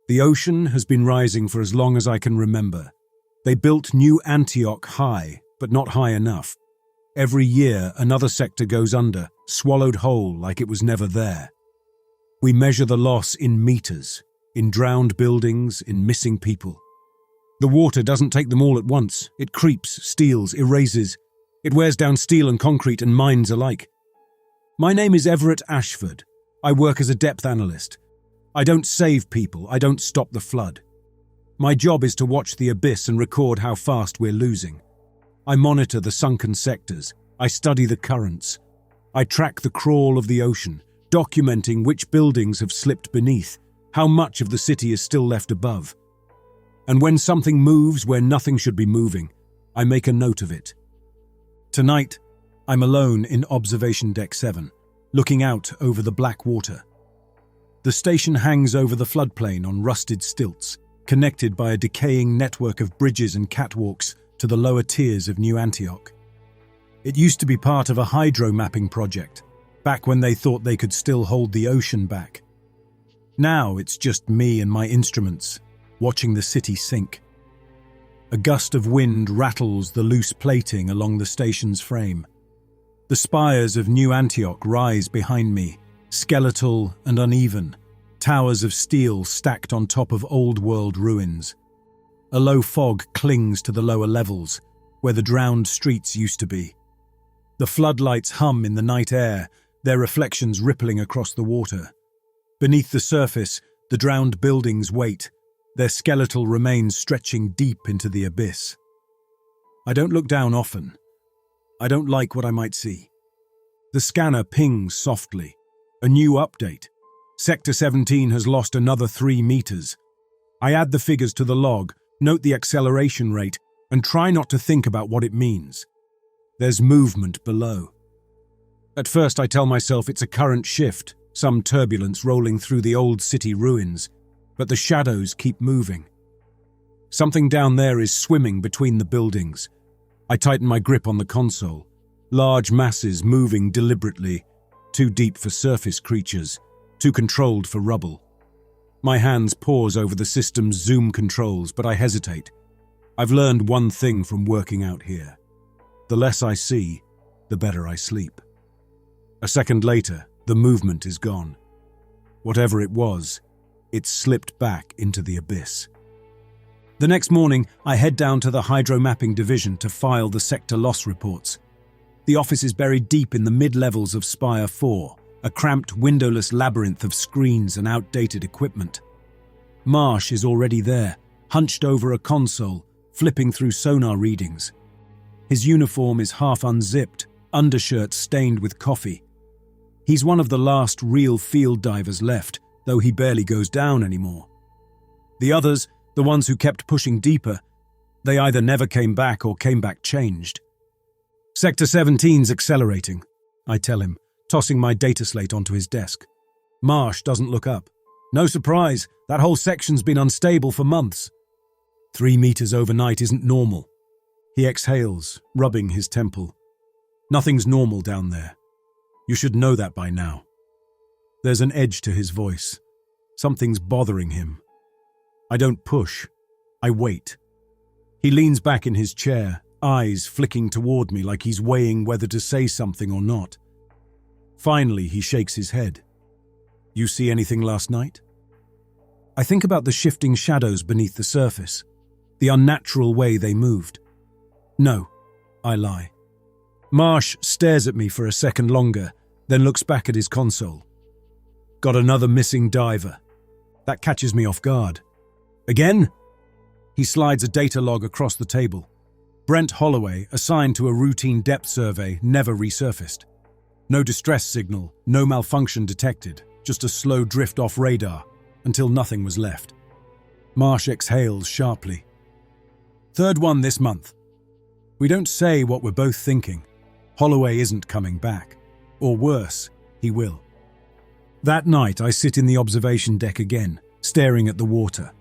The ocean has been rising for as long as I can remember. They built New Antioch high, but not high enough. Every year, another sector goes under, swallowed whole like it was never there. We measure the loss in meters, in drowned buildings, in missing people. The water doesn't take them all at once. It creeps, steals, erases. It wears down steel and concrete and mines alike. My name is Everett Ashford. I work as a depth analyst. I don't save people. I don't stop the flood. My job is to watch the abyss and record how fast we're losing. I monitor the sunken sectors. I study the currents. I track the crawl of the ocean, documenting which buildings have slipped beneath, how much of the city is still left above. And when something moves where nothing should be moving, I make a note of it. Tonight, I'm alone in Observation Deck 7, looking out over the black water. The station hangs over the floodplain on rusted stilts, connected by a decaying network of bridges and catwalks to the lower tiers of New Antioch. It used to be part of a hydro mapping project, back when they thought they could still hold the ocean back. Now it's just me and my instruments, watching the city sink. A gust of wind rattles the loose plating along the station's frame. The spires of New Antioch rise behind me, skeletal and uneven, towers of steel stacked on top of old-world ruins. A low fog clings to the lower levels, where the drowned streets used to be. The floodlights hum in the night air, their reflections rippling across the water. Beneath the surface, the drowned buildings wait, their skeletal remains stretching deep into the abyss. I don't look down often. I don't like what I might see. The scanner pings softly. A new update. Sector 17 has lost another 3 meters. I add the figures to the log, note the acceleration rate, and try not to think about what it means. There's movement below. At first I tell myself it's a current shift, some turbulence rolling through the old city ruins, but the shadows keep moving. Something down there is swimming between the buildings. I tighten my grip on the console. Large masses moving deliberately, too deep for surface creatures, too controlled for rubble. My hands pause over the system's zoom controls, but I hesitate. I've learned one thing from working out here. The less I see, the better I sleep. A second later, the movement is gone. Whatever it was, it slipped back into the abyss. The next morning, I head down to the hydro mapping division to file the sector loss reports. The office is buried deep in the mid-levels of Spire 4, a cramped, windowless labyrinth of screens and outdated equipment. Marsh is already there, hunched over a console, flipping through sonar readings. His uniform is half unzipped, undershirt stained with coffee. He's one of the last real field divers left, though he barely goes down anymore. The others, the ones who kept pushing deeper, they either never came back or came back changed. Sector 17's accelerating, I tell him, tossing my data slate onto his desk. Marsh doesn't look up. No surprise, that whole section's been unstable for months. 3 meters overnight isn't normal. He exhales, rubbing his temple. Nothing's normal down there. You should know that by now. There's an edge to his voice. Something's bothering him. I don't push. I wait. He leans back in his chair, eyes flicking toward me like he's weighing whether to say something or not. Finally, he shakes his head. You see anything last night? I think about the shifting shadows beneath the surface, the unnatural way they moved. No, I lie. Marsh stares at me for a second longer, then looks back at his console. Got another missing diver. That catches me off guard. Again? He slides a data log across the table. Brent Holloway, assigned to a routine depth survey, never resurfaced. No distress signal, no malfunction detected, just a slow drift off radar, until nothing was left. Marsh exhales sharply. Third one this month. We don't say what we're both thinking. Holloway isn't coming back. Or worse, he will. That night, I sit in the observation deck again, staring at the water.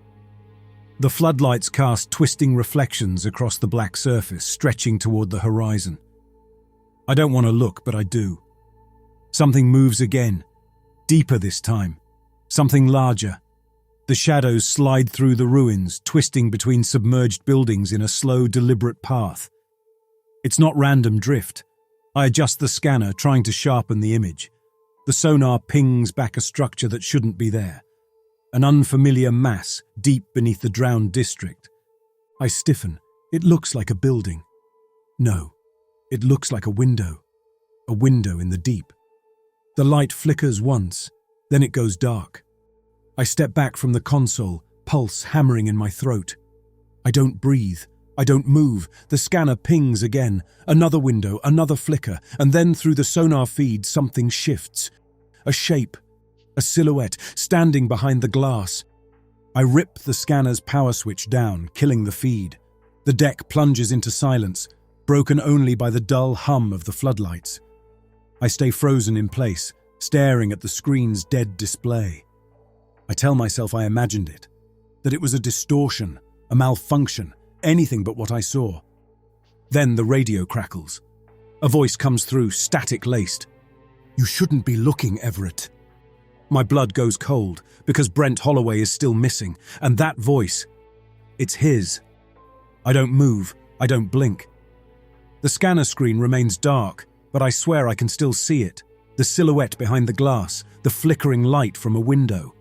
The floodlights cast twisting reflections across the black surface, stretching toward the horizon. I don't want to look, but I do. Something moves again, deeper this time, something larger. The shadows slide through the ruins, twisting between submerged buildings in a slow, deliberate path. It's not random drift. I adjust the scanner, trying to sharpen the image. The sonar pings back a structure that shouldn't be there. An unfamiliar mass deep beneath the drowned district. I stiffen. It looks like a building. No, it looks like a window. A window in the deep. The light flickers once, then it goes dark. I step back from the console, pulse hammering in my throat. I don't breathe. I don't move. The scanner pings again. Another window, another flicker, and then through the sonar feed something shifts. A shape, a silhouette, standing behind the glass. I rip the scanner's power switch down, killing the feed. The deck plunges into silence, broken only by the dull hum of the floodlights. I stay frozen in place, staring at the screen's dead display. I tell myself I imagined it, that it was a distortion, a malfunction, anything but what I saw. Then the radio crackles. A voice comes through, static-laced. "You shouldn't be looking, Everett." My blood goes cold, because Brent Holloway is still missing, and that voice, it's his. I don't move, I don't blink. The scanner screen remains dark, but I swear I can still see it. The silhouette behind the glass, the flickering light from a window.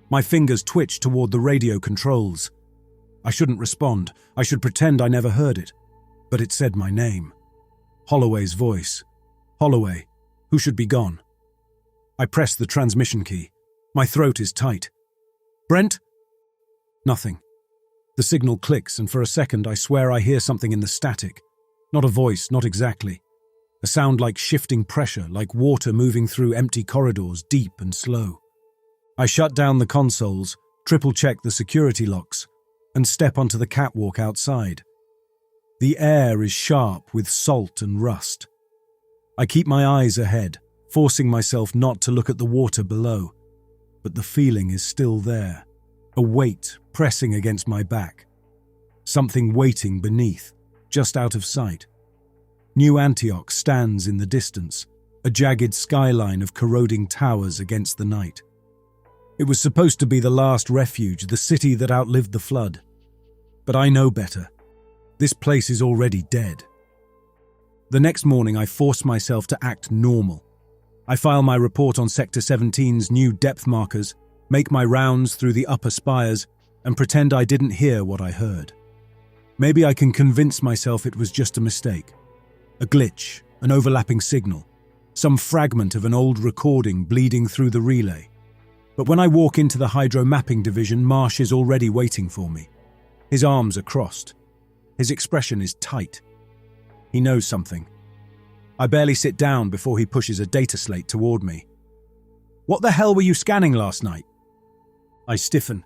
My fingers twitch toward the radio controls. I shouldn't respond. I should pretend I never heard it. But it said my name. Holloway's voice. Holloway, who should be gone. I press the transmission key. My throat is tight. "Brent?" Nothing. The signal clicks, and for a second I swear I hear something in the static. Not a voice, not exactly. A sound like shifting pressure, like water moving through empty corridors, deep and slow. I shut down the consoles, triple-check the security locks, and step onto the catwalk outside. The air is sharp with salt and rust. I keep my eyes ahead, forcing myself not to look at the water below, but the feeling is still there, a weight pressing against my back. Something waiting beneath, just out of sight. New Antioch stands in the distance, a jagged skyline of corroding towers against the night. It was supposed to be the last refuge, the city that outlived the flood. But I know better. This place is already dead. The next morning I force myself to act normal. I file my report on Sector 17's new depth markers, make my rounds through the upper spires, and pretend I didn't hear what I heard. Maybe I can convince myself it was just a mistake. A glitch, an overlapping signal, some fragment of an old recording bleeding through the relay. But when I walk into the hydro mapping division, Marsh is already waiting for me. His arms are crossed. His expression is tight. He knows something. I barely sit down before he pushes a data slate toward me. "What the hell were you scanning last night?" I stiffen.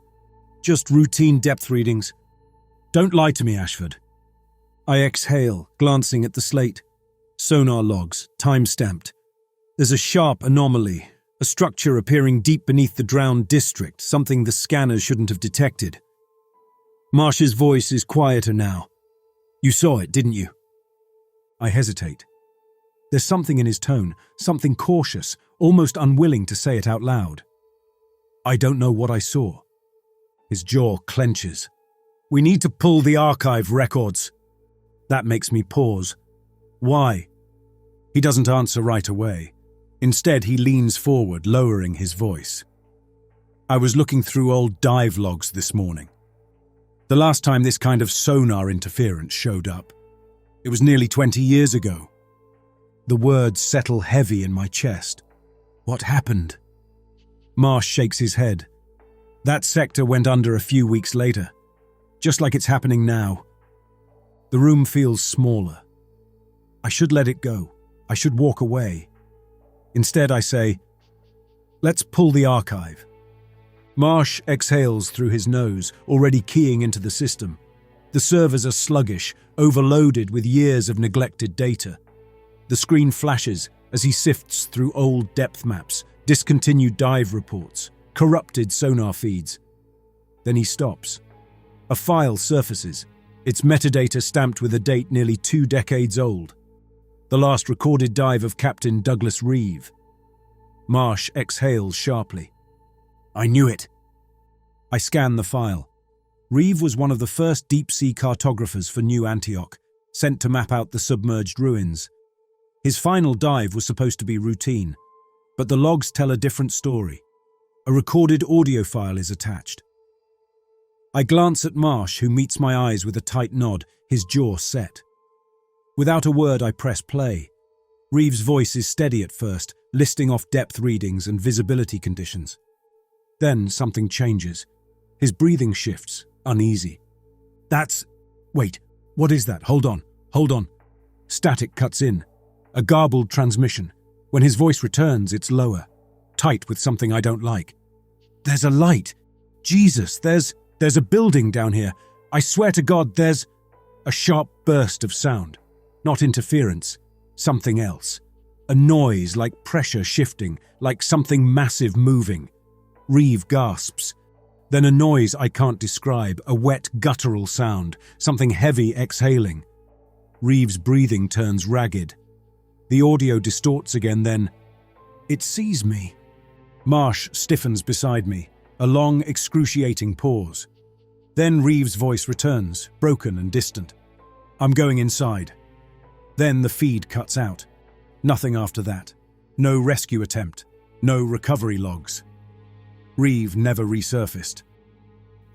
"Just routine depth readings." "Don't lie to me, Ashford." I exhale, glancing at the slate. Sonar logs, time-stamped. There's a sharp anomaly, a structure appearing deep beneath the drowned district, something the scanners shouldn't have detected. Marsh's voice is quieter now. "You saw it, didn't you?" I hesitate. There's something in his tone, something cautious, almost unwilling to say it out loud. "I don't know what I saw." His jaw clenches. "We need to pull the archive records." That makes me pause. "Why?" He doesn't answer right away. Instead, he leans forward, lowering his voice. "I was looking through old dive logs this morning. The last time this kind of sonar interference showed up. It was nearly 20 years ago." The words settle heavy in my chest. "What happened?" Marsh shakes his head. "That sector went under a few weeks later, just like it's happening now." The room feels smaller. I should let it go. I should walk away. Instead, I say, "Let's pull the archive." Marsh exhales through his nose, already keying into the system. The servers are sluggish, overloaded with years of neglected data. The screen flashes as he sifts through old depth maps, discontinued dive reports, corrupted sonar feeds. Then he stops. A file surfaces, its metadata stamped with a date nearly 2 decades old. The last recorded dive of Captain Douglas Reeve. Marsh exhales sharply. "I knew it." I scan the file. Reeve was one of the first deep-sea cartographers for New Antioch, sent to map out the submerged ruins. His final dive was supposed to be routine, but the logs tell a different story. A recorded audio file is attached. I glance at Marsh, who meets my eyes with a tight nod, his jaw set. Without a word, I press play. Reeve's voice is steady at first, listing off depth readings and visibility conditions. Then something changes. His breathing shifts, uneasy. Wait, what is that? Hold on. Static cuts in. A garbled transmission. When his voice returns, it's lower, tight with something I don't like. There's a light. Jesus, there's a building down here. I swear to God, there's a sharp burst of sound. Not interference, something else. A noise like pressure shifting, like something massive moving. Reeve gasps. Then a noise I can't describe, a wet guttural sound, something heavy exhaling. Reeve's breathing turns ragged. The audio distorts again, then it sees me. Marsh stiffens beside me, a long, excruciating pause. Then Reeve's voice returns, broken and distant. I'm going inside. Then the feed cuts out. Nothing after that. No rescue attempt. No recovery logs. Reeve never resurfaced.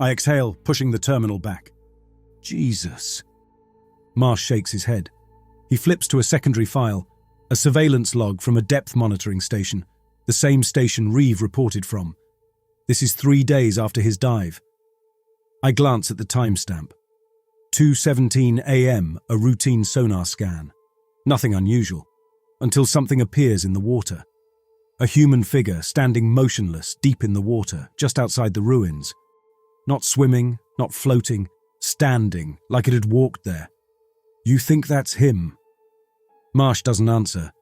I exhale, pushing the terminal back. Jesus. Marsh shakes his head. He flips to a secondary file, a surveillance log from a depth monitoring station, the same station Reeve reported from. This is 3 days after his dive. I glance at the timestamp. 2:17 a.m., a routine sonar scan. Nothing unusual, until something appears in the water. A human figure standing motionless deep in the water, just outside the ruins. Not swimming, not floating, standing like it had walked there. You think that's him? Marsh doesn't answer.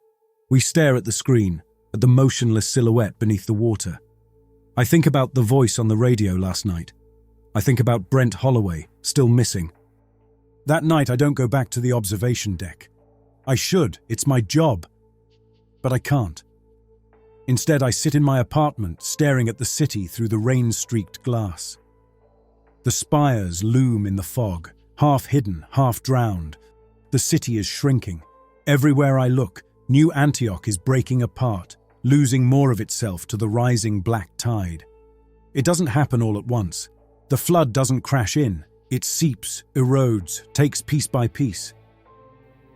We stare at the screen, at the motionless silhouette beneath the water. I think about the voice on the radio last night. I think about Brent Holloway, still missing. That night I don't go back to the observation deck. I should, it's my job. But I can't. Instead, I sit in my apartment, staring at the city through the rain-streaked glass. The spires loom in the fog, half hidden, half drowned. The city is shrinking. Everywhere I look, New Antioch is breaking apart, losing more of itself to the rising black tide. It doesn't happen all at once. The flood doesn't crash in. It seeps, erodes, takes piece by piece.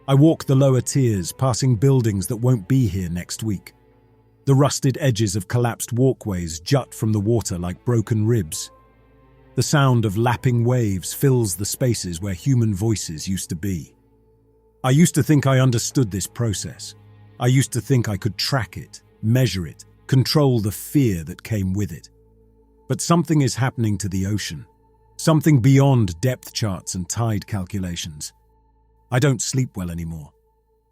I walk the lower tiers, passing buildings that won't be here next week. The rusted edges of collapsed walkways jut from the water like broken ribs. The sound of lapping waves fills the spaces where human voices used to be. I used to think I understood this process. I used to think I could track it, measure it, control the fear that came with it. But something is happening to the ocean. Something beyond depth charts and tide calculations. I don't sleep well anymore.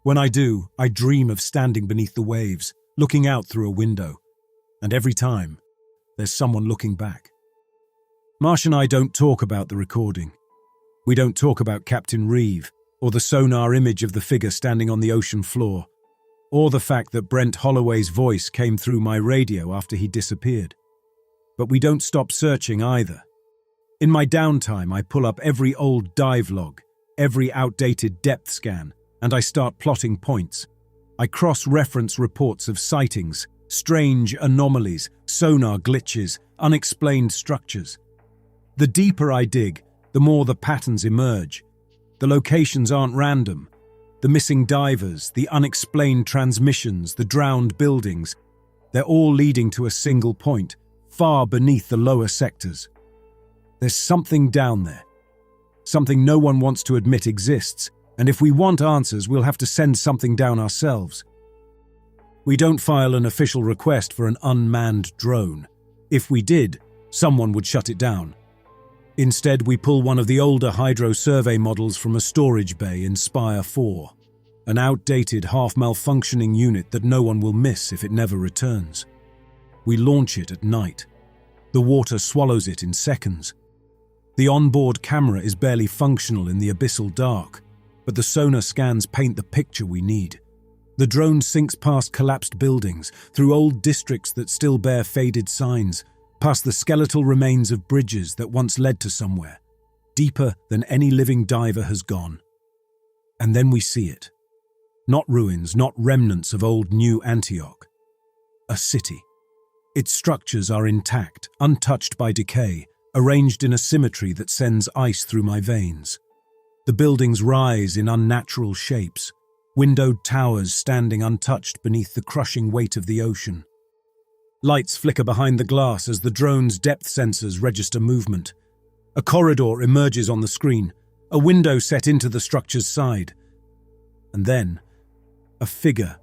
When I do, I dream of standing beneath the waves, looking out through a window. And every time, there's someone looking back. Marsh and I don't talk about the recording. We don't talk about Captain Reeve, or the sonar image of the figure standing on the ocean floor, or the fact that Brent Holloway's voice came through my radio after he disappeared. But we don't stop searching either. In my downtime, I pull up every old dive log, every outdated depth scan, and I start plotting points. I cross-reference reports of sightings, strange anomalies, sonar glitches, unexplained structures. The deeper I dig, the more the patterns emerge. The locations aren't random. The missing divers, the unexplained transmissions, the drowned buildings, they're all leading to a single point, far beneath the lower sectors. There's something down there. Something no one wants to admit exists, and if we want answers, we'll have to send something down ourselves. We don't file an official request for an unmanned drone. If we did, someone would shut it down. Instead, we pull one of the older hydro survey models from a storage bay in Spire 4, an outdated, half-malfunctioning unit that no one will miss if it never returns. We launch it at night. The water swallows it in seconds. The onboard camera is barely functional in the abyssal dark, but the sonar scans paint the picture we need. The drone sinks past collapsed buildings, through old districts that still bear faded signs, past the skeletal remains of bridges that once led to somewhere, deeper than any living diver has gone. And then we see it. Not ruins, not remnants of old New Antioch. A city. Its structures are intact, untouched by decay, arranged in a symmetry that sends ice through my veins. The buildings rise in unnatural shapes, windowed towers standing untouched beneath the crushing weight of the ocean. Lights flicker behind the glass as the drone's depth sensors register movement. A corridor emerges on the screen, a window set into the structure's side. And then, a figure.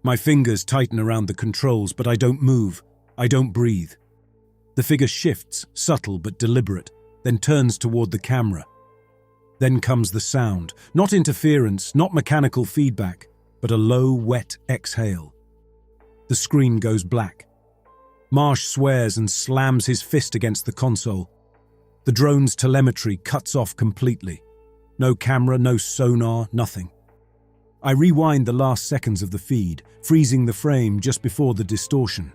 My fingers tighten around the controls, but I don't move. I don't breathe. The figure shifts, subtle but deliberate, then turns toward the camera. Then comes the sound, not interference, not mechanical feedback, but a low, wet exhale. The screen goes black. Marsh swears and slams his fist against the console. The drone's telemetry cuts off completely. No camera, no sonar, nothing. I rewind the last seconds of the feed, freezing the frame just before the distortion.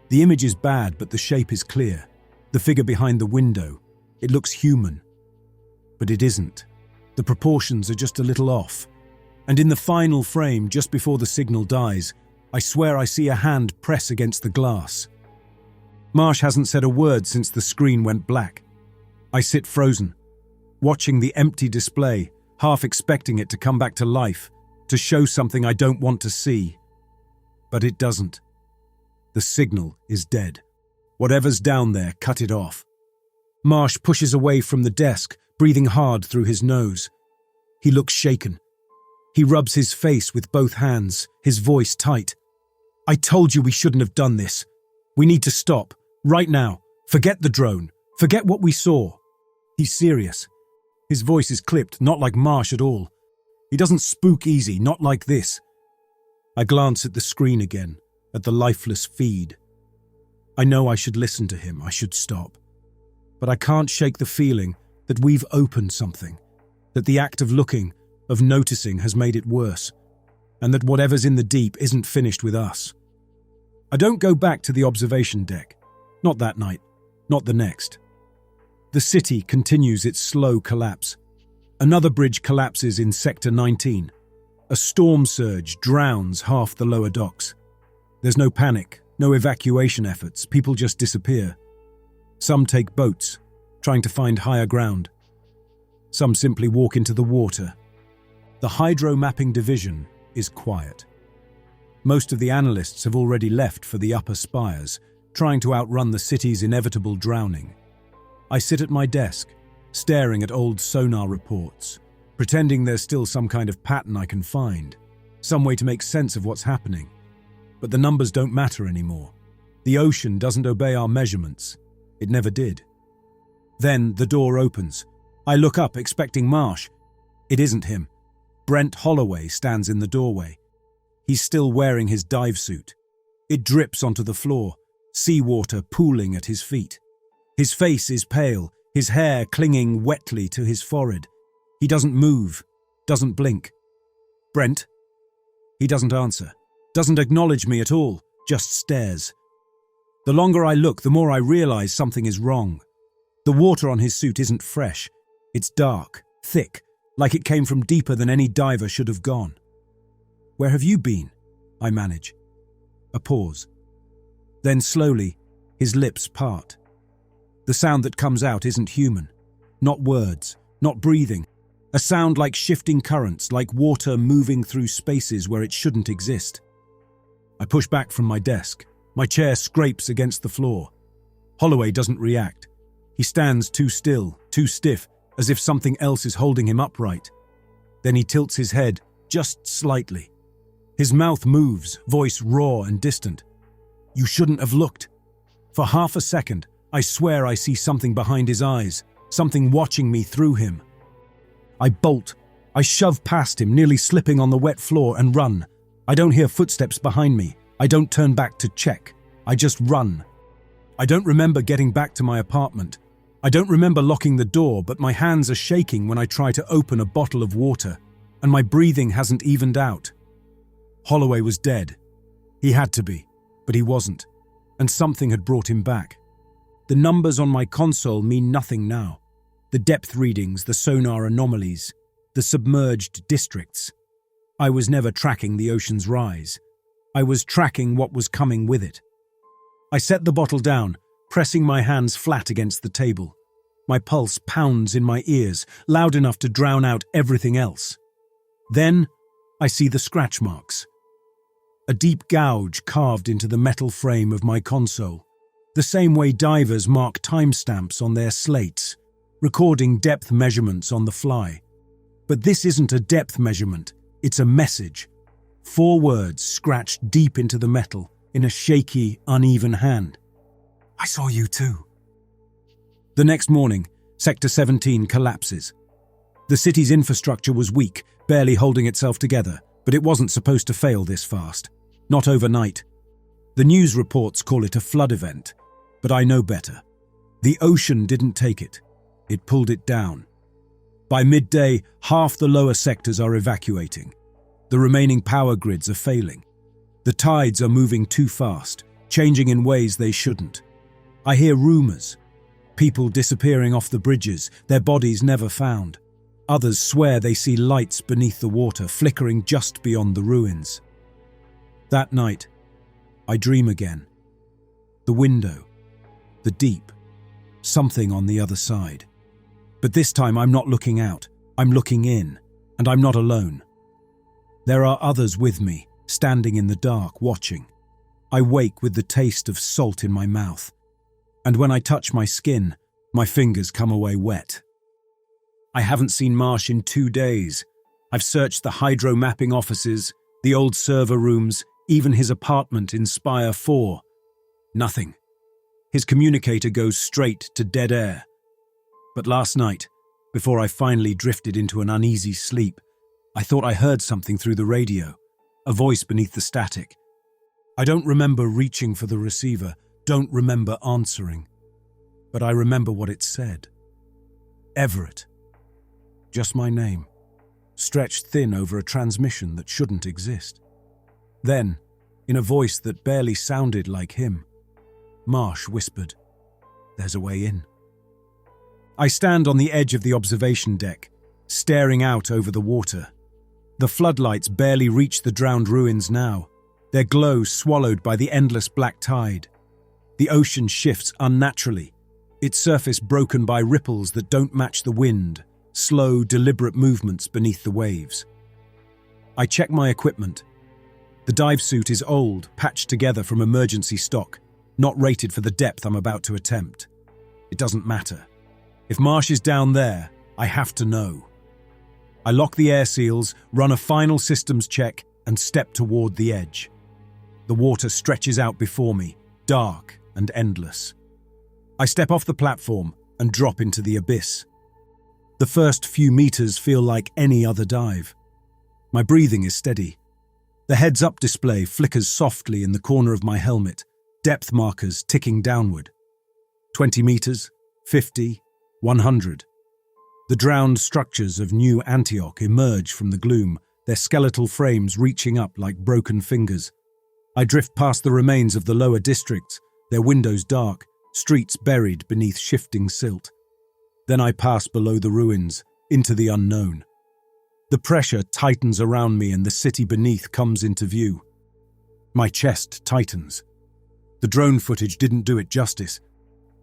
The image is bad, but the shape is clear. The figure behind the window, it looks human. But it isn't. The proportions are just a little off. And in the final frame, just before the signal dies, I swear I see a hand press against the glass. Marsh hasn't said a word since the screen went black. I sit frozen, watching the empty display, half expecting it to come back to life, to show something I don't want to see. But it doesn't. The signal is dead. Whatever's down there, cut it off. Marsh pushes away from the desk, breathing hard through his nose. He looks shaken. He rubs his face with both hands, his voice tight. I told you we shouldn't have done this. We need to stop, right now. Forget the drone. Forget what we saw. He's serious. His voice is clipped, not like Marsh at all. He doesn't spook easy, not like this. I glance at the screen again, at the lifeless feed. I know I should listen to him, I should stop. But I can't shake the feeling that we've opened something, that the act of looking, of noticing has made it worse, and that whatever's in the deep isn't finished with us. I don't go back to the observation deck. Not that night, not the next. The city continues its slow collapse. Another bridge collapses in Sector 19. A storm surge drowns half the lower docks. There's no panic, no evacuation efforts, people just disappear. Some take boats, trying to find higher ground. Some simply walk into the water. The hydro mapping division is quiet. Most of the analysts have already left for the upper spires, trying to outrun the city's inevitable drowning. I sit at my desk, staring at old sonar reports, pretending there's still some kind of pattern I can find, some way to make sense of what's happening. But the numbers don't matter anymore. The ocean doesn't obey our measurements. It never did. Then the door opens. I look up, expecting Marsh. It isn't him. Brent Holloway stands in the doorway. He's still wearing his dive suit. It drips onto the floor, seawater pooling at his feet. His face is pale, his hair clinging wetly to his forehead. He doesn't move, doesn't blink. Brent? He doesn't answer, doesn't acknowledge me at all, just stares. The longer I look, the more I realize something is wrong. The water on his suit isn't fresh. It's dark, thick, like it came from deeper than any diver should have gone. Where have you been? I manage. A pause. Then slowly, his lips part. The sound that comes out isn't human. Not words, not breathing. A sound like shifting currents, like water moving through spaces where it shouldn't exist. I push back from my desk. My chair scrapes against the floor. Holloway doesn't react. He stands too still, too stiff, as if something else is holding him upright. Then he tilts his head, just slightly. His mouth moves, voice raw and distant. You shouldn't have looked. For half a second, I swear I see something behind his eyes, something watching me through him. I bolt. I shove past him, nearly slipping on the wet floor, and run. I don't hear footsteps behind me. I don't turn back to check. I just run. I don't remember getting back to my apartment. I don't remember locking the door, but my hands are shaking when I try to open a bottle of water, and my breathing hasn't evened out. Holloway was dead. He had to be, but he wasn't. and something had brought him back. The numbers on my console mean nothing now. The depth readings, the sonar anomalies, the submerged districts. I was never tracking the ocean's rise. I was tracking what was coming with it. I set the bottle down, pressing my hands flat against the table. My pulse pounds in my ears, loud enough to drown out everything else. Then, I see the scratch marks. A deep gouge carved into the metal frame of my console, the same way divers mark timestamps on their slates, recording depth measurements on the fly. But this isn't a depth measurement, it's a message. 4 words scratched deep into the metal in a shaky, uneven hand. I saw you too. The next morning, Sector 17 collapses. The city's infrastructure was weak, barely holding itself together, but it wasn't supposed to fail this fast. Not overnight. The news reports call it a flood event, but I know better. The ocean didn't take it. It pulled it down. By midday, half the lower sectors are evacuating. The remaining power grids are failing. The tides are moving too fast, changing in ways they shouldn't. I hear rumors. People disappearing off the bridges, their bodies never found. Others swear they see lights beneath the water flickering just beyond the ruins. That night, I dream again. The window, the deep, something on the other side. But this time I'm not looking out, I'm looking in, and I'm not alone. There are others with me, standing in the dark, watching. I wake with the taste of salt in my mouth, and when I touch my skin, my fingers come away wet. I haven't seen Marsh in 2 days. I've searched the hydro mapping offices, the old server rooms, even his apartment in Spire 4. Nothing. His communicator goes straight to dead air. But last night, before I finally drifted into an uneasy sleep, I thought I heard something through the radio, a voice beneath the static. I don't remember reaching for the receiver, don't remember answering, but I remember what it said. Everett. Just my name, stretched thin over a transmission that shouldn't exist. Then, in a voice that barely sounded like him, Marsh whispered, "There's a way in." I stand on the edge of the observation deck, staring out over the water. The floodlights barely reach the drowned ruins now, their glow swallowed by the endless black tide. The ocean shifts unnaturally, its surface broken by ripples that don't match the wind, slow, deliberate movements beneath the waves. I check my equipment. The dive suit is old, patched together from emergency stock, not rated for the depth I'm about to attempt. It doesn't matter. If Marsh is down there, I have to know. I lock the air seals, run a final systems check, and step toward the edge. The water stretches out before me, dark and endless. I step off the platform and drop into the abyss. The first few meters feel like any other dive. My breathing is steady. The heads-up display flickers softly in the corner of my helmet, depth markers ticking downward. 20 meters, 50, 100. The drowned structures of New Antioch emerge from the gloom, their skeletal frames reaching up like broken fingers. I drift past the remains of the lower districts, their windows dark, streets buried beneath shifting silt. Then I pass below the ruins, into the unknown. The pressure tightens around me and the city beneath comes into view. My chest tightens. The drone footage didn't do it justice.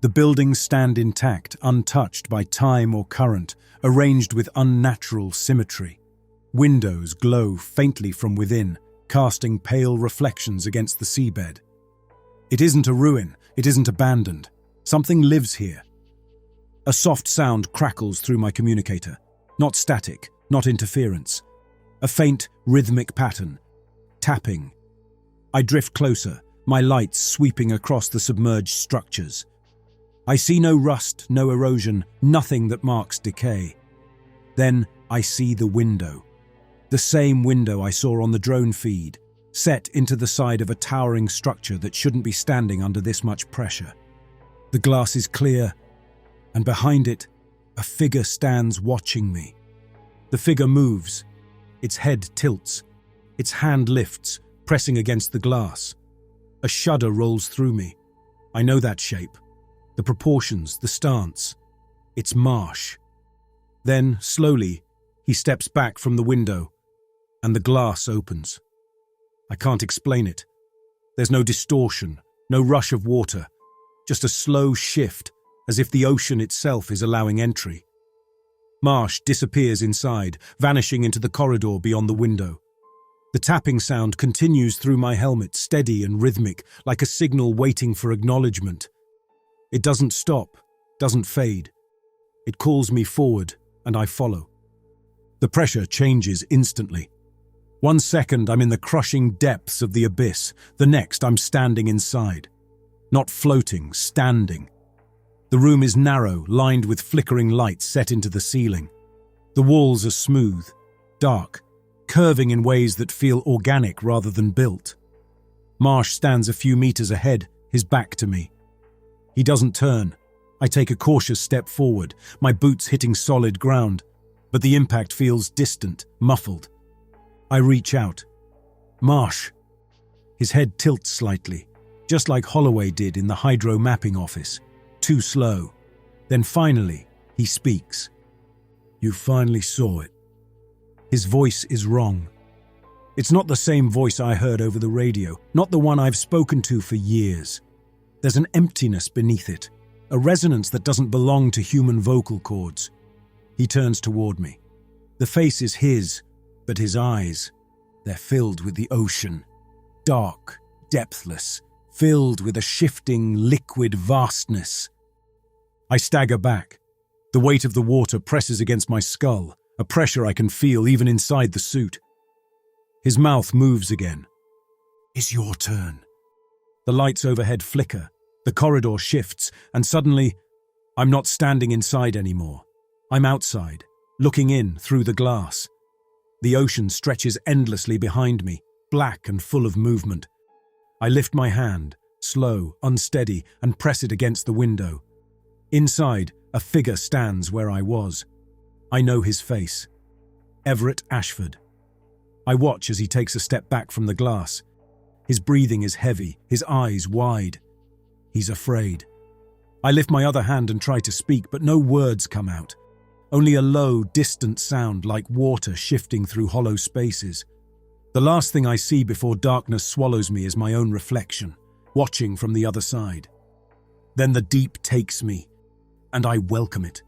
The buildings stand intact, untouched by time or current, arranged with unnatural symmetry. Windows glow faintly from within, casting pale reflections against the seabed. It isn't a ruin, it isn't abandoned. Something lives here. A soft sound crackles through my communicator. Not static, not interference. A faint, rhythmic pattern. Tapping. I drift closer, my lights sweeping across the submerged structures. I see no rust, no erosion, nothing that marks decay. Then I see the window. The same window I saw on the drone feed, set into the side of a towering structure that shouldn't be standing under this much pressure. The glass is clear, and behind it, a figure stands watching me. The figure moves. Its head tilts. Its hand lifts, pressing against the glass. A shudder rolls through me. I know that shape. The proportions, the stance. It's Marsh. Then, slowly, he steps back from the window, and the glass opens. I can't explain it. There's no distortion, no rush of water, just a slow shift, as if the ocean itself is allowing entry. Marsh disappears inside, vanishing into the corridor beyond the window. The tapping sound continues through my helmet, steady and rhythmic, like a signal waiting for acknowledgement. It doesn't stop, doesn't fade. It calls me forward, and I follow. The pressure changes instantly. 1 second I'm in the crushing depths of the abyss, the next I'm standing inside. Not floating, standing. The room is narrow, lined with flickering lights set into the ceiling. The walls are smooth, dark, curving in ways that feel organic rather than built. Marsh stands a few meters ahead, his back to me. He doesn't turn. I take a cautious step forward, my boots hitting solid ground, but the impact feels distant, muffled. I reach out. Marsh. His head tilts slightly, just like Holloway did in the hydro mapping office. Too slow. Then finally, he speaks. You finally saw it. His voice is wrong. It's not the same voice I heard over the radio, not the one I've spoken to for years. There's an emptiness beneath it, a resonance that doesn't belong to human vocal cords. He turns toward me. The face is his, but his eyes, they're filled with the ocean. Dark, depthless, filled with a shifting, liquid vastness. I stagger back. The weight of the water presses against my skull, a pressure I can feel even inside the suit. His mouth moves again. It's your turn. The lights overhead flicker, the corridor shifts, and suddenly, I'm not standing inside anymore. I'm outside, looking in through the glass. The ocean stretches endlessly behind me, black and full of movement. I lift my hand, slow, unsteady, and press it against the window. Inside, a figure stands where I was. I know his face. Everett Ashford. I watch as he takes a step back from the glass. His breathing is heavy, his eyes wide. He's afraid. I lift my other hand and try to speak, but no words come out. Only a low, distant sound like water shifting through hollow spaces. The last thing I see before darkness swallows me is my own reflection, watching from the other side. Then the deep takes me, and I welcome it.